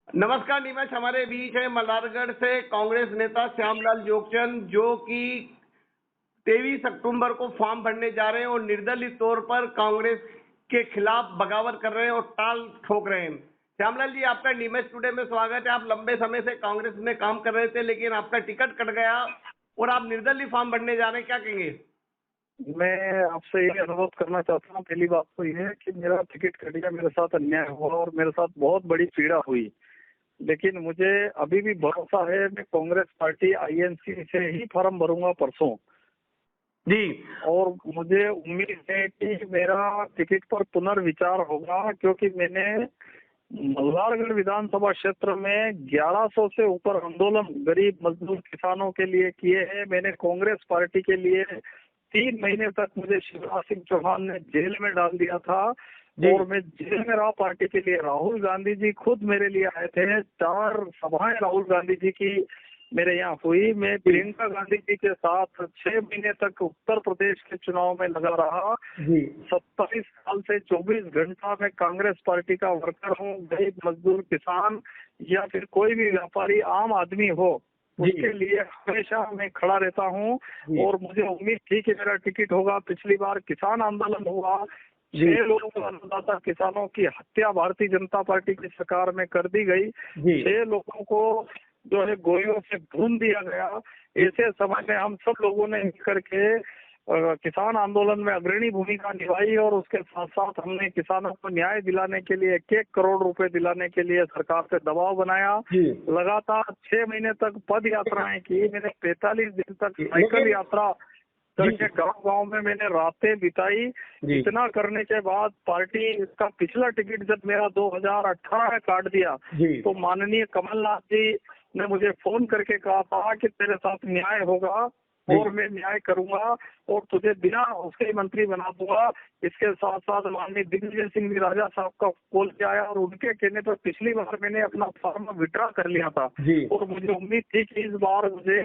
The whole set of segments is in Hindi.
नमस्कार निमेश, हमारे बीच है मल्हारगढ़ से कांग्रेस नेता श्यामलाल जोगचंद, जो कि 23 अक्टूबर को फॉर्म भरने जा रहे हैं और निर्दलीय तौर पर कांग्रेस के खिलाफ बगावत कर रहे हैं और टाल ठोक रहे हैं। श्यामलाल जी, आपका निमेश टुडे में स्वागत है। आप लंबे समय से कांग्रेस में काम कर रहे थे, लेकिन आपका टिकट कट गया और आप निर्दलीय फॉर्म भरने जा रहे हैं, क्या कहेंगे? मैं आपसे ये अनुरोध करना चाहता हूँ। पहली बात तो ये है कि मेरा टिकट कट गया, मेरे साथ अन्याय हुआ और मेरे साथ बहुत बड़ी पीड़ा हुई। लेकिन मुझे अभी भी भरोसा है, मैं कांग्रेस पार्टी आईएनसी से ही फॉर्म भरूंगा परसों जी। और मुझे उम्मीद है कि मेरा टिकट पर पुनर्विचार होगा, क्योंकि मैंने मल्हारगढ़ विधानसभा क्षेत्र में 1100 से ऊपर आंदोलन गरीब मजदूर किसानों के लिए किए हैं। मैंने कांग्रेस पार्टी के लिए 3 महीने तक मुझे शिवराज सिंह चौहान ने जेल में डाल दिया था और मैं जेल में रहा पार्टी के लिए। राहुल गांधी जी खुद मेरे लिए आए थे। 4 सभाएं राहुल गांधी जी की मेरे यहाँ हुई। मैं प्रियंका गांधी जी के साथ 6 महीने तक उत्तर प्रदेश के चुनाव में लगा रहा। 27 साल से 24 घंटा मैं कांग्रेस पार्टी का वर्कर हूँ। गरीब मजदूर किसान या फिर कोई भी व्यापारी आम आदमी हो, उसके लिए हमेशा मैं खड़ा रहता हूँ और मुझे उम्मीद थी कि मेरा टिकट होगा। पिछली बार किसान आंदोलन हुआ, 6 लोगों को अन्नदाता किसानों की हत्या भारतीय जनता पार्टी की सरकार में कर दी गई। 6 लोगों को जो है गोलियों से भून दिया गया। ऐसे समय में हम सब लोगों ने मिलकर के किसान आंदोलन में अग्रणी भूमिका निभाई और उसके साथ साथ हमने किसानों को न्याय दिलाने के लिए 1 करोड़ रुपए दिलाने के लिए सरकार पे दबाव बनाया। लगातार 6 महीने तक पद यात्राएं की। मैंने 45 दिन तक साइकिल यात्रा करके गांव में मैंने रातें बिताई। इतना करने के बाद पार्टी का पिछला टिकट जब मेरा 2018 में काट दिया तो माननीय कमलनाथ जी ने मुझे फोन करके कहा था कि तेरे साथ न्याय होगा और मैं न्याय करूंगा और तुझे बिना उसके मंत्री बना दूंगा। इसके साथ साथ माननीय दिग्विजय सिंह भी राजा साहब का कॉल किया है और उनके कहने पर पिछली बार मैंने अपना फॉर्म विड्रॉ कर लिया था और मुझे उम्मीद थी कि इस बार मुझे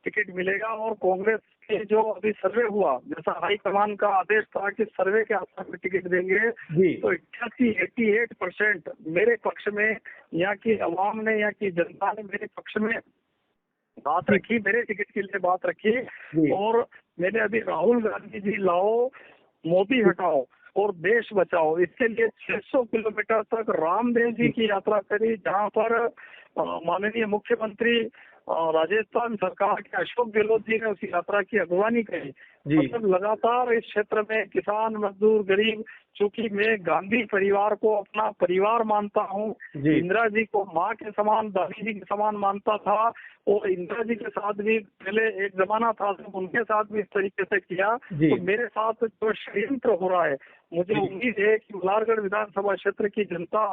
टिकट मिलेगा। और कांग्रेस के जो अभी सर्वे हुआ, जैसा हाईकमान का आदेश था कि सर्वे के आधार पर टिकट देंगे, तो 88% मेरे पक्ष में यहाँ की अवाम ने, यहाँ की जनता ने मेरे पक्ष में बात रखी, मेरे टिकट के लिए बात रखी। और मैंने अभी राहुल गांधी जी लाओ, मोदी हटाओ और देश बचाओ, इसके लिए 600 किलोमीटर तक रामदेव जी की यात्रा करी, जहां पर माननीय मुख्यमंत्री राजस्थान सरकार के अशोक गहलोत जी ने उस यात्रा की अगवानी करी। मतलब लगातार इस क्षेत्र में किसान मजदूर गरीब, चूंकि मैं गांधी परिवार को अपना परिवार मानता हूँ, इंदिरा जी को माँ के समान, दादी जी के समान मानता था और इंदिरा जी के साथ भी पहले एक जमाना था जब उनके साथ भी इस तरीके से किया। तो मेरे साथ जो षड्यंत्र हो रहा है, मुझे उम्मीद है कि मल्हारगढ़ विधानसभा क्षेत्र की जनता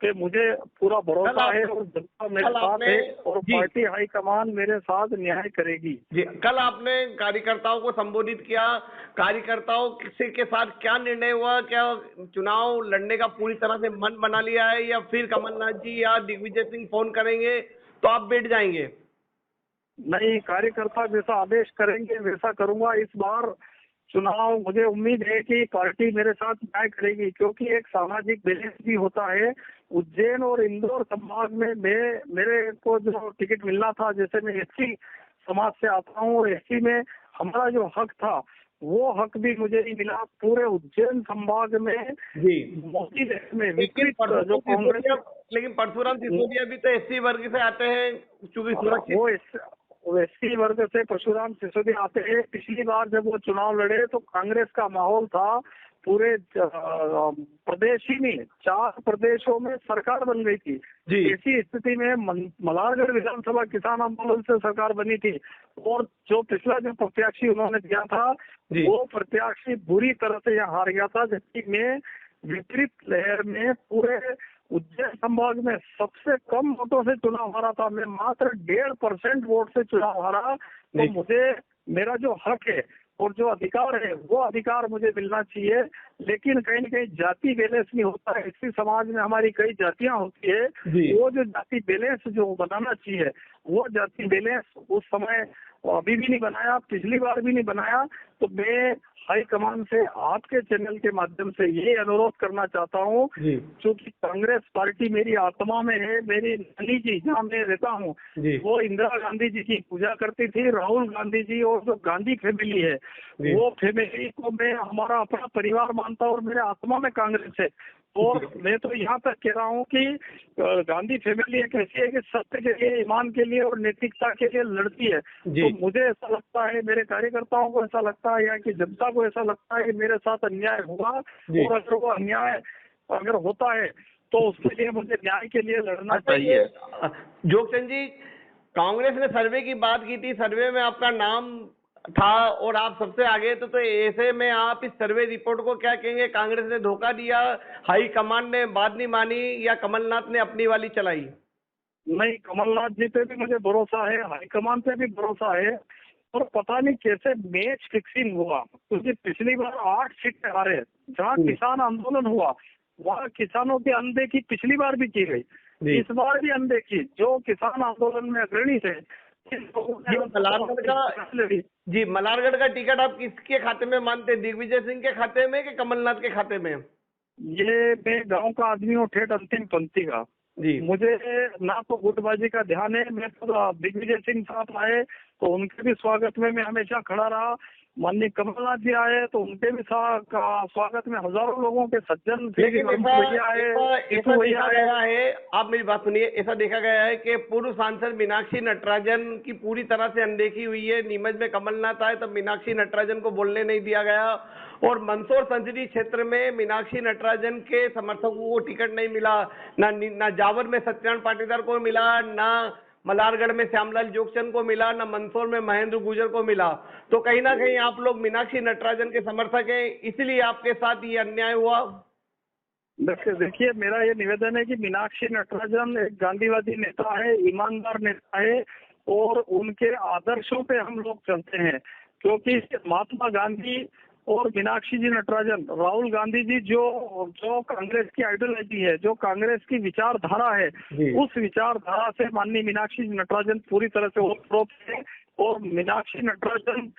पे मुझे पूरा भरोसा है और जनता मेरे साथ है और पार्टी हाईकमान मेरे साथ न्याय करेगी। कल आपने कार्यकर्ताओं को संबोधित किया, कार्यकर्ताओं के साथ क्या निर्णय हुआ? क्या चुनाव लड़ने का पूरी तरह से मन बना लिया है या फिर कमलनाथ जी या दिग्विजय सिंह फोन करेंगे तो आप बैठ जाएंगे? नहीं, कार्यकर्ता जैसा आदेश करेंगे वैसा करूंगा। इस बार चुनाव मुझे उम्मीद है कि पार्टी मेरे साथ न्याय करेगी, क्योंकि एक सामाजिक बैलेंस भी होता है। उज्जैन और इंदौर संभाग में मेरे को जो टिकट मिलना था, जैसे मैं एससी समाज से आता हूँ और एससी में हमारा जो हक था वो हक भी मुझे नहीं मिला। पूरे उज्जैन संभाग में मोदी में विकृत जो कांग्रेस, लेकिन परशुराम सिसोदिया भी तो एससी वर्ग से आते हैं, चूंकि सुरक्षित वो एससी वर्ग से परशुराम सिसोदिया आते हैं। पिछली बार जब वो चुनाव लड़े तो कांग्रेस का माहौल था, पूरे प्रदेश ही नहीं 4 प्रदेशों में सरकार बन गई थी। ऐसी स्थिति में मल्हारगढ़ विधानसभा किसान आंदोलन से सरकार बनी थी और जो पिछला जो प्रत्याशी उन्होंने दिया था वो प्रत्याशी बुरी तरह से यहाँ हार गया था। जबकि मैं विपरीत लहर में पूरे उज्जैन संभाग में सबसे कम वोटों से चुनाव हारा था। मैं मात्र 1.5% वोट से चुनाव हारा। तो मुझे मेरा जो हक है और जो अधिकार है वो अधिकार मुझे मिलना चाहिए। लेकिन कहीं न कहीं जाति बैलेंस नहीं होता है। इसी समाज में हमारी कई जातियां होती है, वो जो जाति बैलेंस जो बनाना चाहिए वो जाति बैलेंस उस समय अभी भी नहीं बनाया, पिछली बार भी नहीं बनाया। तो मैं हाईकमान से आपके चैनल के माध्यम से ये अनुरोध करना चाहता हूँ, क्योंकि कांग्रेस पार्टी मेरी आत्मा में है। मेरी नानी जी जहाँ मैं रहता हूँ वो इंदिरा गांधी जी की पूजा करती थी। राहुल गांधी जी और जो गांधी फैमिली है वो फैमिली को मैं हमारा अपना परिवार मानता हूँ और मेरे आत्मा में कांग्रेस है। और मैं तो यहाँ तक कह रहा हूँ कि गांधी फैमिली एक ऐसी है कि सत्य के लिए, ईमान के लिए और नैतिकता के लिए लड़ती है। तो मुझे ऐसा लगता है, मेरे कार्यकर्ताओं को ऐसा लगता है या कि जनता को ऐसा लगता है कि मेरे साथ अन्याय हुआ, और अगर वो अन्याय अगर होता है तो उसके लिए मुझे न्याय के लिए लड़ना चाहिए। जोगचंद जी, कांग्रेस ने सर्वे की बात की थी, सर्वे में आपका नाम था और आप सबसे आगे तो ऐसे में आप इस सर्वे रिपोर्ट को क्या कहेंगे? कांग्रेस ने धोखा दिया, हाई कमान ने बात नहीं मानी, या कमलनाथ ने अपनी वाली चलाई? नहीं, कमलनाथ जी पे भी मुझे भरोसा है, हाईकमान पे भी भरोसा है। और पता नहीं कैसे मैच फिक्सिंग हुआ, क्योंकि पिछली बार 8 सीटें हारे। जहाँ किसान आंदोलन हुआ वहाँ किसानों की अनदेखी पिछली बार भी की गई, इस बार भी अनदेखी। जो किसान आंदोलन में अग्रणी थे मल्हारगढ़ का टिकट आप किसके खाते में मानते हैं? दिग्विजय सिंह के खाते में कि कमलनाथ के खाते में? ये मैं गांव का आदमी हूँ, ठेठ अंतिम पंक्ति का। मुझे ना तो गुटबाजी का ध्यान है। मैं तो दिग्विजय सिंह साहब आए तो उनके भी स्वागत में मैं हमेशा खड़ा रहा। माननीय कमलनाथ जी आए तो उनके भी स्वागत में हजारों लोगों के सज्जन ऐसा देखा गया है, आप मेरी बात सुनिए, ऐसा देखा गया है कि पूर्व सांसद मीनाक्षी नटराजन की पूरी तरह से अनदेखी हुई है। नीमच में कमलनाथ आए तब मीनाक्षी नटराजन को बोलने नहीं दिया गया, और मंदसौर संसदीय क्षेत्र में मीनाक्षी नटराजन के समर्थकों को टिकट नहीं मिला। ना जावर में सत्यनारायण पाटीदार को मिला, ना मल्हारगढ़ में श्यामलाल जोगचंद को मिला, ना मंदसौर में महेंद्र गुर्जर को मिला। तो कहीं ना कहीं आप लोग मीनाक्षी नटराजन के समर्थक हैं, इसलिए आपके साथ ये अन्याय हुआ। देखिए, मेरा ये निवेदन है कि मीनाक्षी नटराजन एक गांधीवादी नेता है, ईमानदार नेता है, और उनके आदर्शों पे हम लोग चलते हैं। क्योंकि महात्मा गांधी और मीनाक्षी जी नटराजन, राहुल गांधी जी जो कांग्रेस की आइडियोलॉजी है, जो कांग्रेस की विचारधारा है, उस विचारधारा से माननीय मीनाक्षी जी नटराजन पूरी तरह से ओतप्रोत है। और मीनाक्षी नटराजन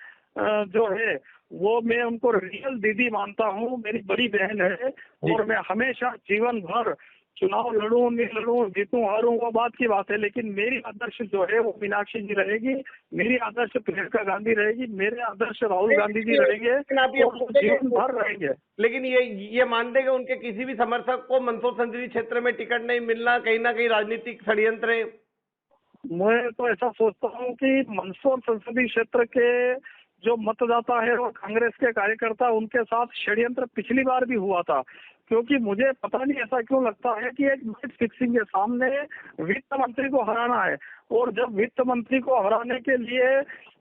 जो है वो मैं उनको रियल दीदी मानता हूँ, मेरी बड़ी बहन है। और मैं हमेशा जीवन भर चुनाव लड़ूं नहीं लड़ूं, जीतूं हारूं, वो बात की बात है, लेकिन मेरी आदर्श जो है वो मीनाक्षी जी रहेगी, मेरी आदर्श प्रियंका गांधी रहेगी, मेरे आदर्श राहुल गांधी जी रहेंगे, जीवन भर रहेंगे। लेकिन ये मानते हैं कि उनके किसी भी समर्थक को मंदसौर संसदीय क्षेत्र में टिकट नहीं मिलना कहीं ना कहीं राजनीतिक षड्यंत्र है। मैं तो ऐसा सोचता हूँ कि मंदसौर संसदीय क्षेत्र के जो मतदाता है और कांग्रेस के कार्यकर्ता, उनके साथ षड्यंत्र पिछली बार भी हुआ था। क्योंकि मुझे पता नहीं ऐसा क्यों लगता है कि एक मैच फिक्सिंग के सामने वित्त मंत्री को हराना है, और जब वित्त मंत्री को हराने के लिए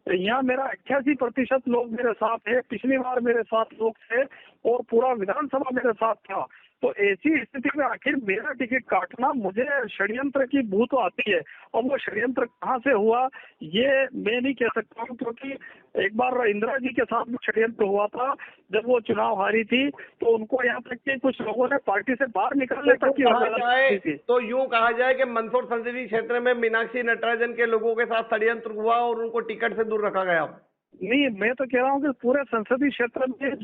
यहाँ मेरा 88% लोग मेरे साथ है, पिछली बार मेरे साथ लोग थे और पूरा विधानसभा मेरे साथ था। तो ऐसी स्थिति में आखिर मेरा टिकट काटना, मुझे षड्यंत्र की बू तो आती है। और वो षड्यंत्र कहाँ से हुआ ये मैं नहीं कह सकता हूँ, क्योंकि एक बार इंदिरा जी के साथ भी षड्यंत्र हुआ था। जब वो चुनाव हारी थी तो उनको यहाँ तक कि कुछ लोगों ने पार्टी से बाहर निकालने तक की। तो यूं कहा जाए कि मंदसौर संसदीय क्षेत्र में मीनाक्षी नटराजन के लोगों के साथ षड्यंत्र हुआ और उनको टिकट से दूर रखा गया। नहीं, मैं तो कह रहा हूँ कि पूरे संसदीय क्षेत्र में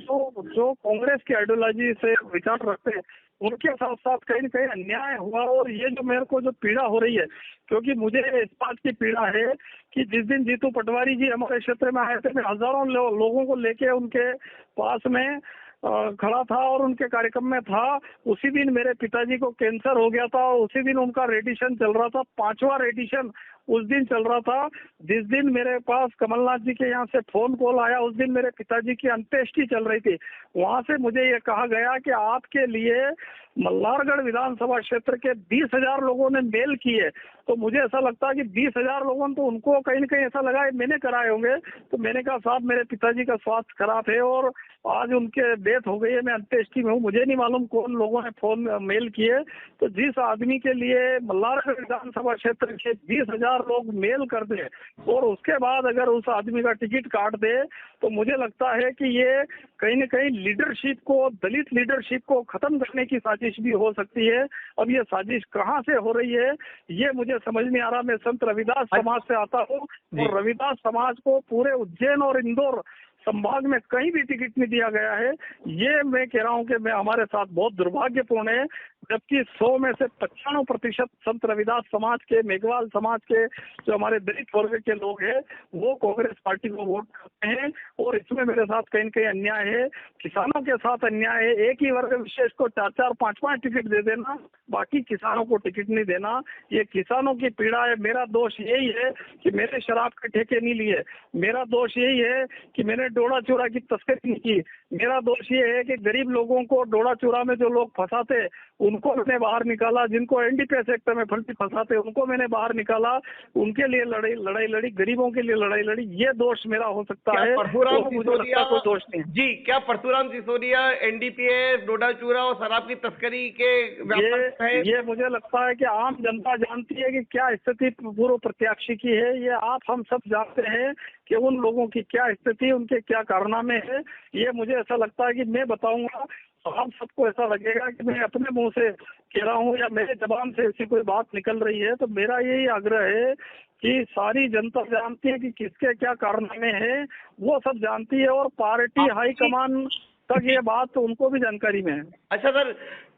जो कांग्रेस की आइडियोलॉजी से विचार रखते हैं उनके साथ साथ कहीं न कहीं अन्याय हुआ। और ये जो मेरे को जो पीड़ा हो रही है, क्योंकि मुझे इस बात की पीड़ा है कि जिस दिन जीतू पटवारी जी हमारे क्षेत्र में आए थे, मैं हजारों लोगों को लेके उनके पास में खड़ा था और उनके कार्यक्रम में था। उसी दिन मेरे पिताजी को कैंसर हो गया था, उसी दिन उनका रेडिएशन चल रहा था, 5वां रेडिएशन उस दिन चल रहा था। जिस दिन मेरे पास कमलनाथ जी के यहाँ से फोन कॉल आया, उस दिन मेरे पिताजी की अंत्येष्टि चल रही थी। वहां से मुझे ये कहा गया कि आपके लिए मल्हारगढ़ विधानसभा क्षेत्र के 20,000 लोगों ने मेल किए। तो मुझे ऐसा लगता है कि 20,000 लोगों तो उनको कहीं न कहीं ऐसा लगा है मैंने कराए होंगे। तो मैंने कहा साहब, मेरे पिताजी का स्वास्थ्य खराब है और आज उनके डेथ हो गई है, मैं अंत्येष्टि में हूँ, मुझे नहीं मालूम कौन लोगों ने फोन मेल किए। तो जिस आदमी के लिए मल्हारगढ़ विधानसभा क्षेत्र के 20,000 लोग मेल कर दे और उसके बाद अगर उस आदमी का टिकट काट दे, तो मुझे लगता है कि ये कहीं न कहीं लीडरशिप को, दलित लीडरशिप को खत्म करने की साजिश भी हो सकती है। अब ये साजिश कहाँ से हो रही है ये मुझे समझ नहीं आ रहा। मैं संत रविदास समाज से आता हूँ और रविदास समाज को पूरे उज्जैन और इंदौर संभाग में कहीं भी टिकट नहीं दिया गया है। ये मैं कह रहा हूँ कि मैं हमारे साथ बहुत दुर्भाग्यपूर्ण है, जबकि 100 में से 95% संत रविदास समाज के, मेघवाल समाज के, जो हमारे दलित वर्ग के लोग हैं, वो कांग्रेस पार्टी को वोट करते हैं। और इसमें मेरे साथ कहीं न कहीं अन्याय है, किसानों के साथ अन्याय है। एक ही वर्ग विशेष को 4-4, 5-5 टिकट दे देना, बाकी किसानों को टिकट नहीं देना, ये किसानों की पीड़ा है। मेरा दोष यही है कि मैंने शराब के ठेके नहीं लिए, मेरा दोष यही है कि मैंने डोडा चूरा की तस्करी नहीं की, मेरा दोष ये है कि गरीब लोगों को डोडा चूरा में जो लोग फंसाते उनको मैंने बाहर निकाला, जिनको एनडीपीएस एक्ट में फंसाते उनको मैंने बाहर निकाला, उनके लिए लड़ाई लड़ी, गरीबों के लिए लड़ाई लड़ी। ये दोष मेरा हो सकता है, परशुराम सिसोदिया कोई दोष नहीं है। जी, क्या परशुराम सिसोदिया एनडीपीएस, डोडा चूरा और शराब की तस्करी के व्यापक है? ये मुझे लगता है कि आम जनता जानती है कि क्या स्थिति पूर्व प्रत्याशी की है। ये आप हम सब जानते हैं कि उन लोगों की क्या स्थिति, उनके क्या कारनामे हैं। ये मुझे ऐसा लगता है कि मैं बताऊंगा तो हम सबको ऐसा लगेगा कि मैं अपने मुंह से कह रहा हूँ या मेरे जबान से ऐसी कोई बात निकल रही है। तो मेरा यही आग्रह है कि सारी जनता जानती है कि किसके क्या कारनामे हैं, वो सब जानती है, और पार्टी हाईकमान तक ये बात उनको भी जानकारी में है। अच्छा सर,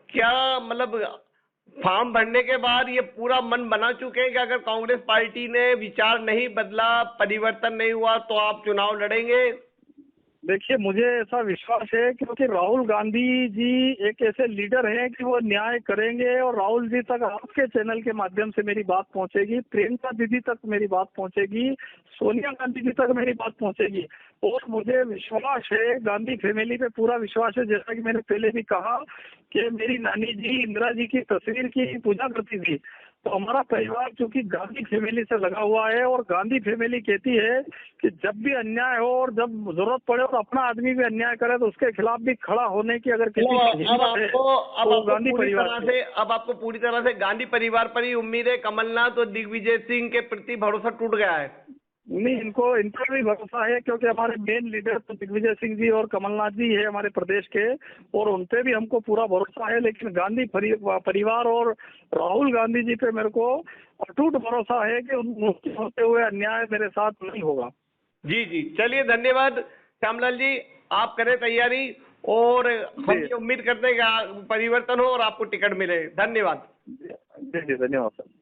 क्या मतलब फॉर्म भरने के बाद ये पूरा मन बना चुके हैं कि अगर कांग्रेस पार्टी ने विचार नहीं बदला, परिवर्तन नहीं हुआ, तो आप चुनाव लड़ेंगे? देखिए, मुझे ऐसा विश्वास है क्योंकि राहुल गांधी जी एक ऐसे लीडर हैं कि वो न्याय करेंगे, और राहुल जी तक आपके चैनल के माध्यम से मेरी बात पहुंचेगी, प्रियंका दीदी तक मेरी बात पहुंचेगी, सोनिया गांधी जी तक मेरी बात पहुंचेगी। और मुझे विश्वास है, गांधी फैमिली पे पूरा विश्वास है। जैसा कि मैंने पहले भी कहा कि मेरी नानी जी इंदिरा जी की तस्वीर की पूजा करती थी। तो हमारा परिवार चूंकि गांधी फैमिली से लगा हुआ है, और गांधी फैमिली कहती है कि जब भी अन्याय हो और जब जरूरत पड़े और अपना आदमी भी अन्याय करे तो उसके खिलाफ भी खड़ा होने की अगर किसी की हिम्मत है तो गांधी परिवार से। अब आपको पूरी तरह से गांधी परिवार पर ही उम्मीद है। कमलनाथ और दिग्विजय सिंह के प्रति भरोसा टूट गया है? नहीं, इन पर भी भरोसा है क्योंकि हमारे मेन लीडर तो दिग्विजय सिंह जी और कमलनाथ जी है हमारे प्रदेश के, और उन पे भी हमको पूरा भरोसा है। लेकिन गांधी परिवार और राहुल गांधी जी पे मेरे को अटूट भरोसा है कि उनके होते हुए अन्याय मेरे साथ नहीं होगा। जी जी, चलिए धन्यवाद श्यामलाल जी, आप करें तैयारी, और हम ये उम्मीद करते हैं कि परिवर्तन हो और आपको टिकट मिले। धन्यवाद। जी धन्यवाद सर।